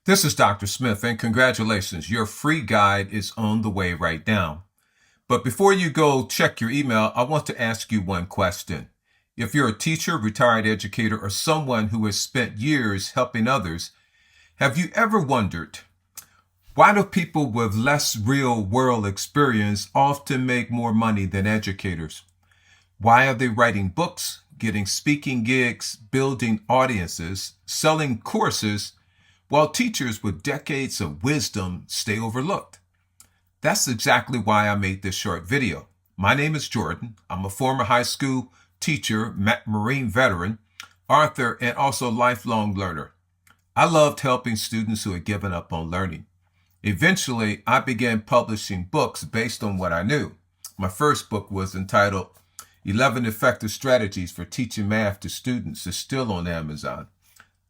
This is Dr. Smith, and congratulations, your free guide is on the way right now. But before you go check your email, I want to ask you one question. If you're a teacher, retired educator, or someone who has spent years helping others, have you ever wondered, why do people with less real-world experience often make more money than educators? Why are they writing books, getting speaking gigs, building audiences, selling courses, while teachers with decades of wisdom stay overlooked? That's exactly why I made this short video. My name is Jordan. I'm a former high school teacher, Marine veteran, author, and also lifelong learner. I loved helping students who had given up on learning. Eventually, I began publishing books based on what I knew. My first book was entitled 11 Effective Strategies for Teaching Math to Students. It's still on Amazon.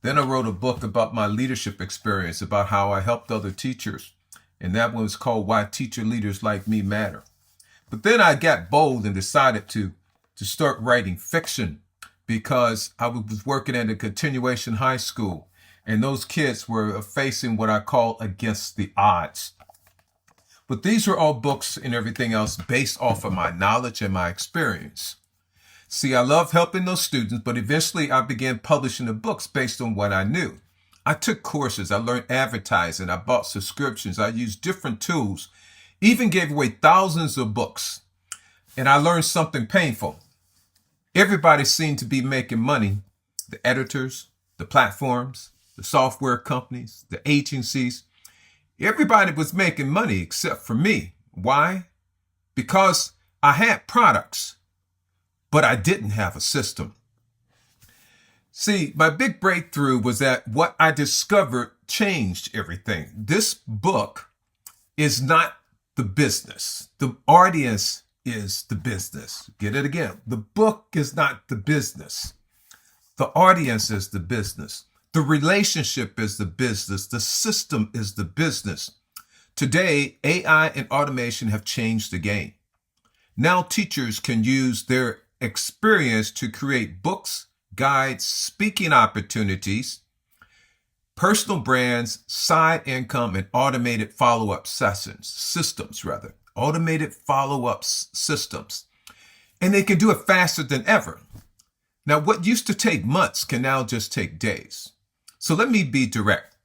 Then I wrote a book about my leadership experience, about how I helped other teachers. And that one was called Why Teacher Leaders Like Me Matter. But then I got bold and decided to start writing fiction because I was working at a continuation high school. And those kids were facing what I call against the odds. But these were all books and everything else based off of my knowledge and my experience. See, I love helping those students, but eventually I began publishing the books based on what I knew. I took courses, I learned advertising, I bought subscriptions, I used different tools, even gave away thousands of books. And I learned something painful. Everybody seemed to be making money. The editors, the platforms, the software companies, the agencies. Everybody was making money except for me. Why? Because I had products, but I didn't have a system. See, my big breakthrough was that what I discovered changed everything. This book is not the business. The audience is the business. Get it again. The book is not the business. The audience is the business. The relationship is the business. The system is the business. Today, AI and automation have changed the game. Now teachers can use their experience to create books, guides, speaking opportunities, personal brands, side income, and automated follow-up systems. Automated follow-up systems. And they can do it faster than ever. Now, what used to take months can now just take days. So let me be direct.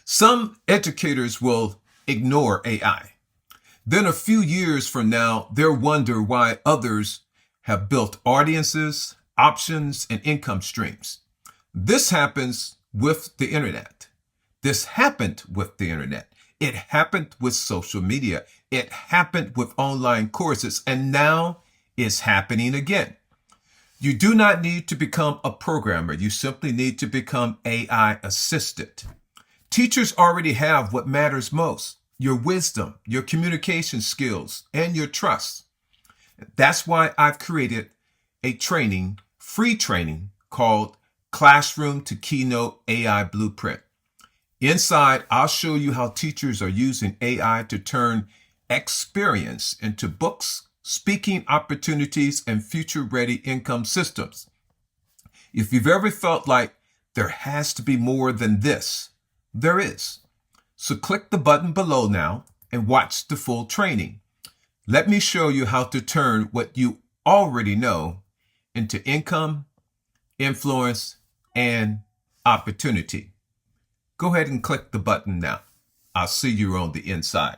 Some educators will ignore AI. Then a few years from now, they'll wonder why others have built audiences, options, and income streams. This happens with the internet. This happened with the internet. It happened with social media. It happened with online courses, and now it's happening again. You do not need to become a programmer. You simply need to become AI assisted. Teachers already have what matters most: your wisdom, your communication skills, and your trust. That's why I've created a free training called Classroom to Keynote AI Blueprint. Inside, I'll show you how teachers are using AI to turn experience into books, speaking opportunities, and future-ready income systems. If you've ever felt like there has to be more than this, there is. So click the button below now and watch the full training. Let me show you how to turn what you already know into income, influence, and opportunity. Go ahead and click the button now. I'll see you on the inside.